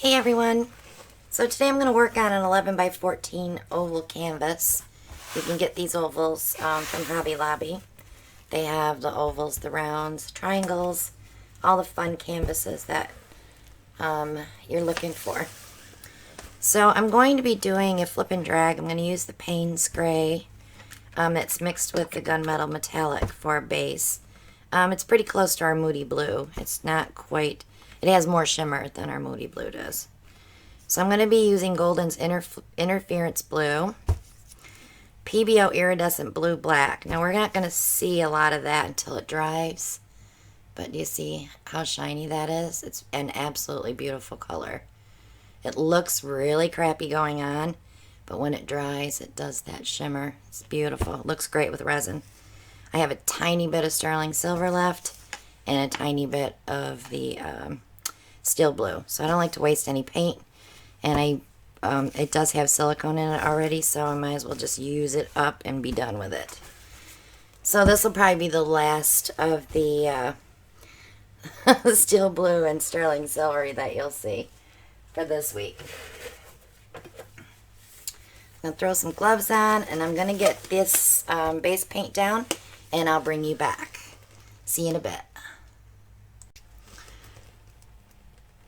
Hey everyone, so today I'm going to work on an 11 by 14 oval canvas. You can get these ovals from Hobby Lobby. They have the ovals, the rounds, triangles, all the fun canvases that you're looking for. So I'm going to be doing a flip and drag. I'm going to use the Payne's Gray. It's mixed with the Gunmetal Metallic for a base. It's pretty close to our Moody Blue. It's not quite... It has more shimmer than our Moody Blue does. So I'm going to be using Golden's Interference Blue, PBO Iridescent Blue Black. Now we're not going to see a lot of that until it dries. But do you see how shiny that is? It's an absolutely beautiful color. It looks really crappy going on, but when it dries, it does that shimmer. It's beautiful. It looks great with resin. I have a tiny bit of sterling silver left and a tiny bit of the steel blue. So I don't like to waste any paint. And it does have silicone in it already, so I might as well just use it up and be done with it. So this will probably be the last of the steel blue and sterling silver that you'll see for this week. I'm going to throw some gloves on, and I'm going to get this base paint down, and I'll bring you back. See you in a bit.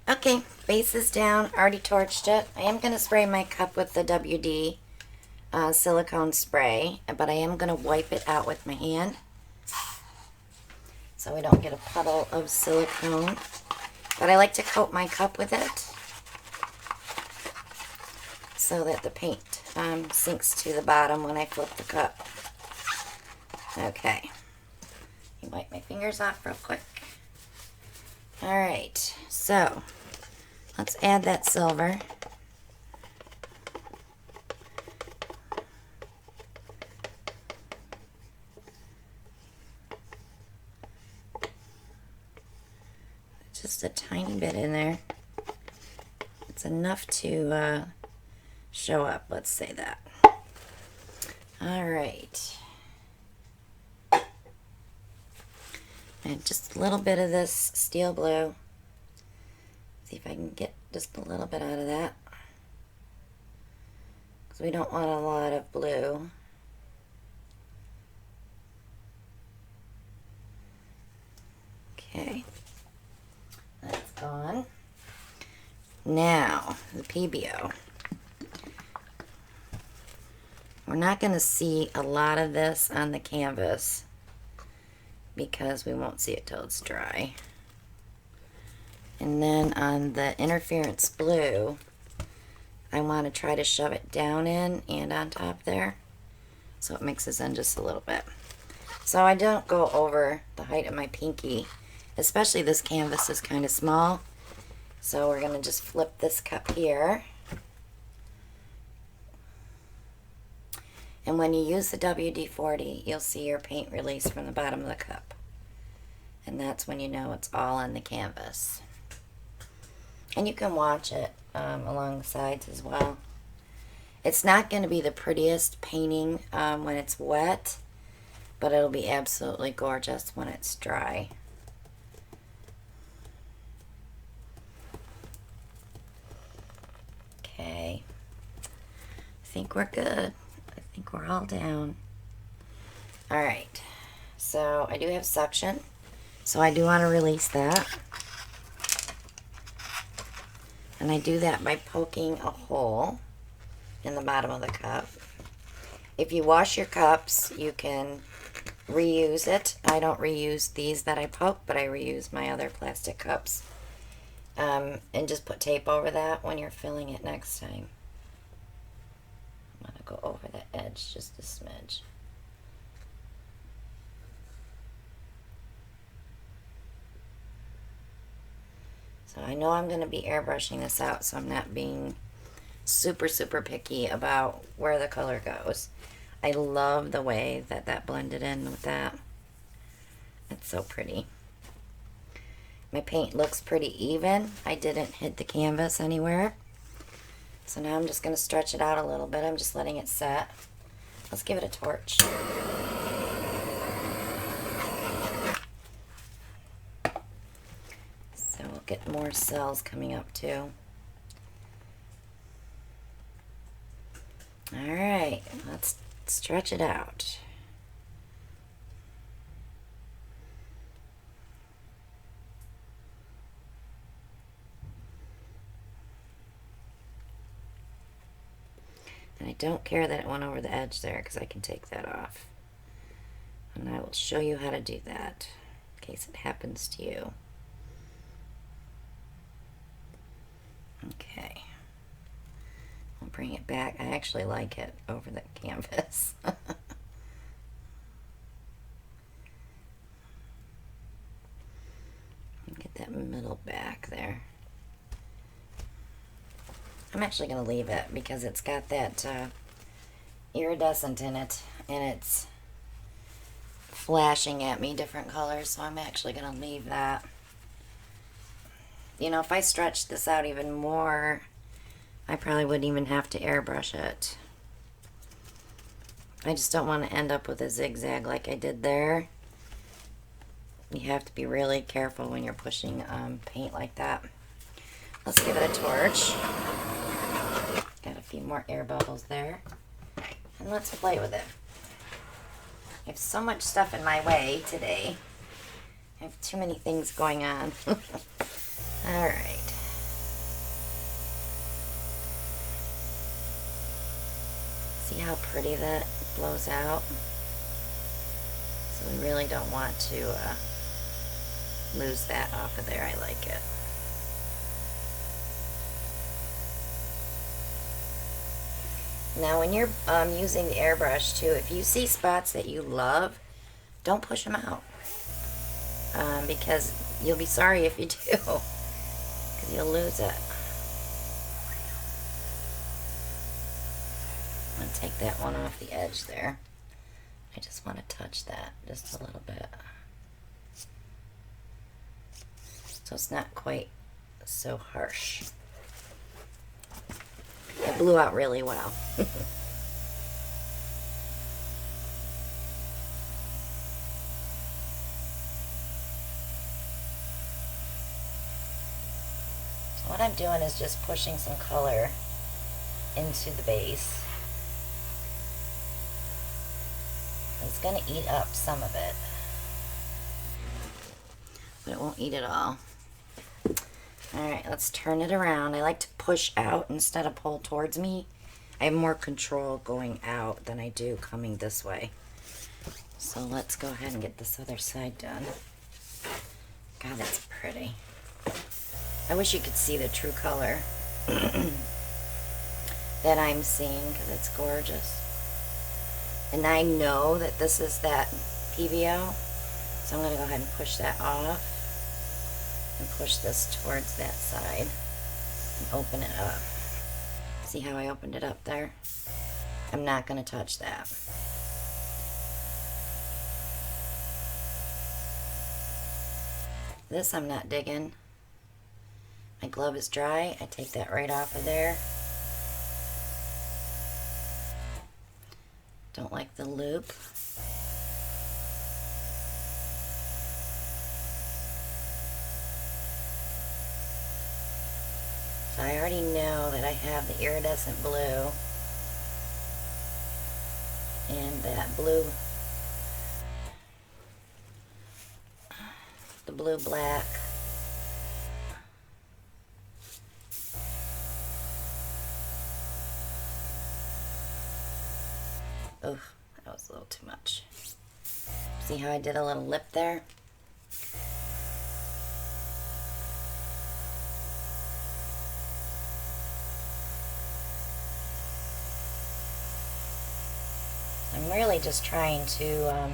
Okay, base is down, already torched it. I am going to spray my cup with the WD silicone spray, but I am going to wipe it out with my hand so we don't get a puddle of silicone. But I like to coat my cup with it so that the paint sinks to the bottom when I flip the cup. Okay, let me wipe my fingers off real quick. Alright, so let's add that silver. Just a tiny bit in there. It's enough to show up, let's say that. Alright. And just a little bit of this steel blue. See if I can get just a little bit out of that, because we don't want a lot of blue. Okay, that's gone. Now, the PBO. We're not going to see a lot of this on the canvas because we won't see it till it's dry. And then on the Interference Blue, I want to try to shove it down in and on top there so it mixes in just a little bit. So I don't go over the height of my pinky, especially this canvas is kind of small. So we're going to just flip this cup here. And when you use the WD-40, you'll see your paint release from the bottom of the cup. And that's when you know it's all on the canvas. And you can watch it along the sides as well. It's not going to be the prettiest painting when it's wet, but it'll be absolutely gorgeous when it's dry. Okay. I think we're good. I think we're all down. Alright. So I do have suction. So I do want to release that. And I do that by poking a hole in the bottom of the cup. If you wash your cups, you can reuse it. I don't reuse these that I poke, but I reuse my other plastic cups. And just put tape over that when you're filling it next time. I'm going to go over the edge just a smidge. So I know I'm going to be airbrushing this out, so I'm not being super picky about where the color goes. I love the way that that blended in with that. It's so pretty. My paint looks pretty even. I didn't hit the canvas anywhere. So now I'm just going to stretch it out a little bit. I'm just letting it set. Let's give it a torch. So we'll get more cells coming up too. All right, let's stretch it out. And I don't care that it went over the edge there because I can take that off. And I will show you how to do that in case it happens to you. Okay. I'll bring it back. I actually like it over the canvas. Get that middle back there. I'm actually going to leave it because it's got that iridescent in it, and it's flashing at me different colors, so I'm actually going to leave that. You know, if I stretched this out even more, I probably wouldn't even have to airbrush it. I just don't want to end up with a zigzag like I did there. You have to be really careful when you're pushing paint like that. Let's give it a torch. Got a few more air bubbles there. And let's play with it. I have so much stuff in my way today. I have too many things going on. Alright. See how pretty that blows out? So we really don't want to lose that off of there. I like it. Now when you're using the airbrush too, if you see spots that you love, don't push them out. Because you'll be sorry if you do. Because you'll lose it. I'm going to take that one off the edge there. I just want to touch that just a little bit. So it's not quite so harsh. It blew out really well. So what I'm doing is just pushing some color into the base. It's going to eat up some of it, but it won't eat it all. Alright, let's turn it around. I like to push out instead of pull towards me. I have more control going out than I do coming this way. So let's go ahead and get this other side done. God, that's pretty. I wish you could see the true color that I'm seeing because it's gorgeous. And I know that this is that PVO, so I'm going to go ahead and push that off and push this towards that side and open it up. See how I opened it up there? I'm not going to touch that. This I'm not digging. My glove is dry. I take that right off of there. Don't like the loop. So I already know that I have the iridescent blue and that blue, the blue black. Oh, that was a little too much. See how I did a little lip there? I'm really just trying to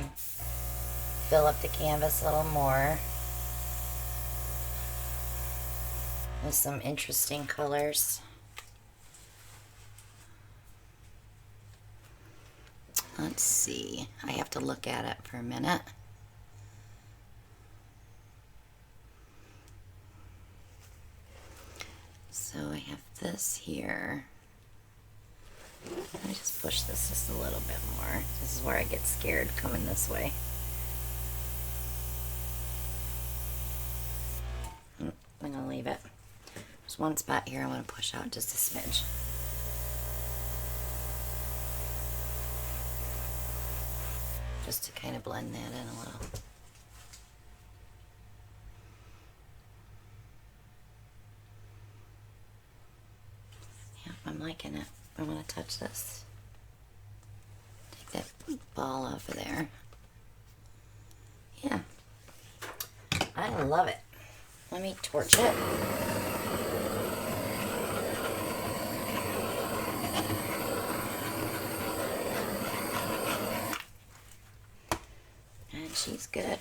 fill up the canvas a little more with some interesting colors. Let's see. I have to look at it for a minute. So I have this here. Let me just push this just a little bit more. This is where I get scared coming this way. I'm going to leave it. There's one spot here I want to push out just a smidge. just to kind of blend that in a little. Yeah, I'm liking it. I want to touch this. Take that ball off of there. Yeah, I love it. Let me torch it. And she's good.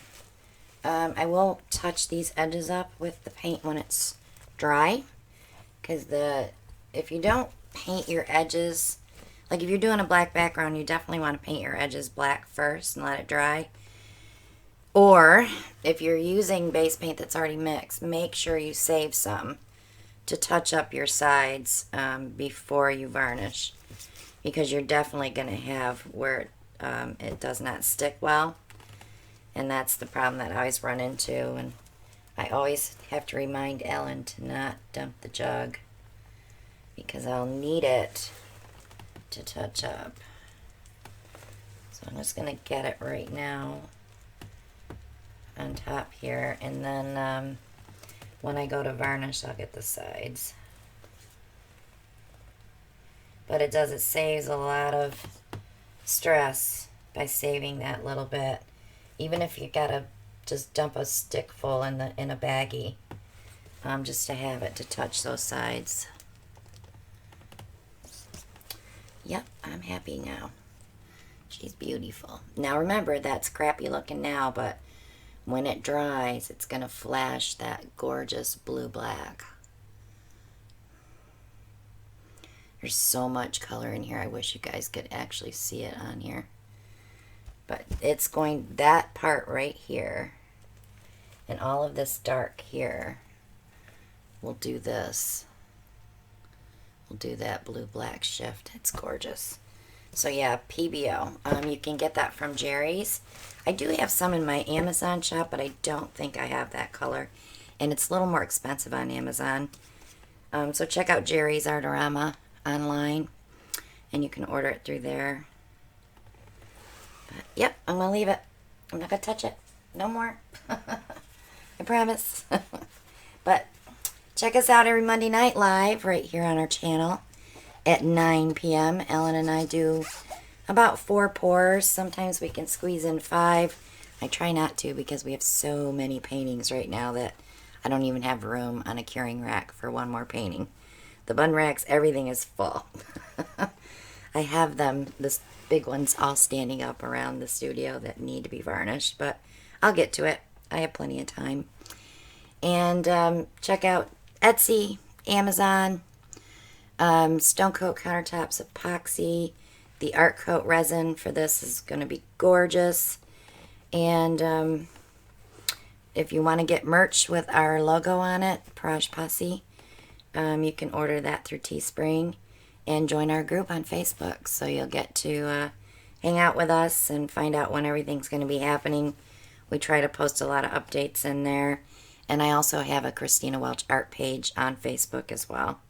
I will touch these edges up with the paint when it's dry, because if you don't paint your edges, like if you're doing a black background, you definitely want to paint your edges black first and let it dry. Or if you're using base paint that's already mixed, make sure you save some to touch up your sides before you varnish, because you're definitely going to have where it does not stick well, and that's the problem that I always run into. And I always have to remind Ellen to not dump the jug, because I'll need it to touch up. So I'm just going to get it right now on top here, and then when I go to varnish, I'll get the sides. But it saves a lot of stress by saving that little bit. Even if you gotta just dump a stick full in a baggie, just to have it to touch those sides. Yep, I'm happy now. She's beautiful. Now remember, that's crappy looking now, but when it dries, it's going to flash that gorgeous blue-black. There's so much color in here. I wish you guys could actually see it on here. But it's going, that part right here, and all of this dark here, will do this. We'll do that blue-black shift. It's gorgeous. So yeah, PBO. You can get that from Jerry's. I do have some in my Amazon shop, but I don't think I have that color. And it's a little more expensive on Amazon. So check out Jerry's Artorama online, and you can order it through there. But, yep, I'm going to leave it. I'm not going to touch it. No more. I promise. But check us out every Monday night live right here on our channel at 9 p.m. Ellen and I do about 4 pours. Sometimes we can squeeze in 5. I try not to, because we have so many paintings right now that I don't even have room on a curing rack for one more painting. The bun racks, everything is full. I have them, the big ones, all standing up around the studio that need to be varnished, but I'll get to it. I have plenty of time. And check out Etsy, Amazon, Stone Coat Countertops Epoxy. The Art Coat resin for this is going to be gorgeous. And if you want to get merch with our logo on it, Parage Posse, you can order that through Teespring and join our group on Facebook. So you'll get to hang out with us and find out when everything's going to be happening. We try to post a lot of updates in there. And I also have a Christina Welch Art page on Facebook as well.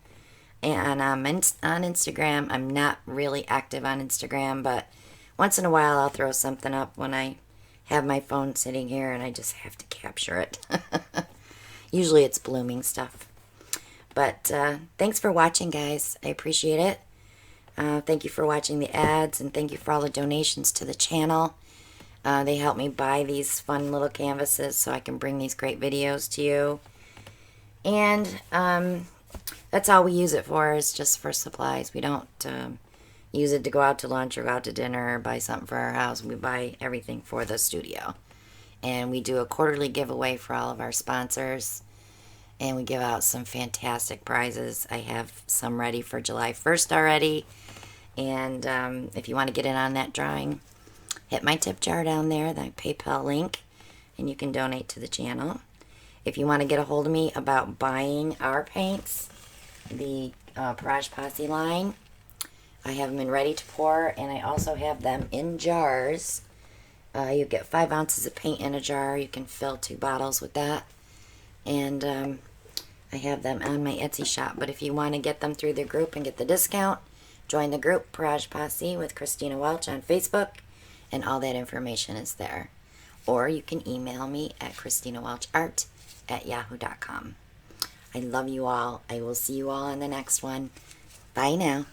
And on Instagram, I'm not really active on Instagram, but once in a while I'll throw something up when I have my phone sitting here and I just have to capture it. Usually it's blooming stuff. But thanks for watching, guys. I appreciate it. Thank you for watching the ads, and thank you for all the donations to the channel. They help me buy these fun little canvases so I can bring these great videos to you. And that's all we use it for, is just for supplies. We don't use it to go out to lunch or go out to dinner or buy something for our house. We buy everything for the studio. And we do a quarterly giveaway for all of our sponsors. And we give out some fantastic prizes. I have some ready for July 1st already. And if you want to get in on that drawing, hit my tip jar down there, that PayPal link, and you can donate to the channel. If you want to get a hold of me about buying our paints, the Parage Posse line, I have them in ready to pour, and I also have them in jars. You get 5 ounces of paint in a jar. You can fill 2 bottles with that. And I have them on my Etsy shop. But if you want to get them through the group and get the discount, join the group Parage Posse with Christina Welch on Facebook. and all that information is there. Or you can email me at ChristinaWelchArt@yahoo.com. I love you all. I will see you all in the next one. Bye now.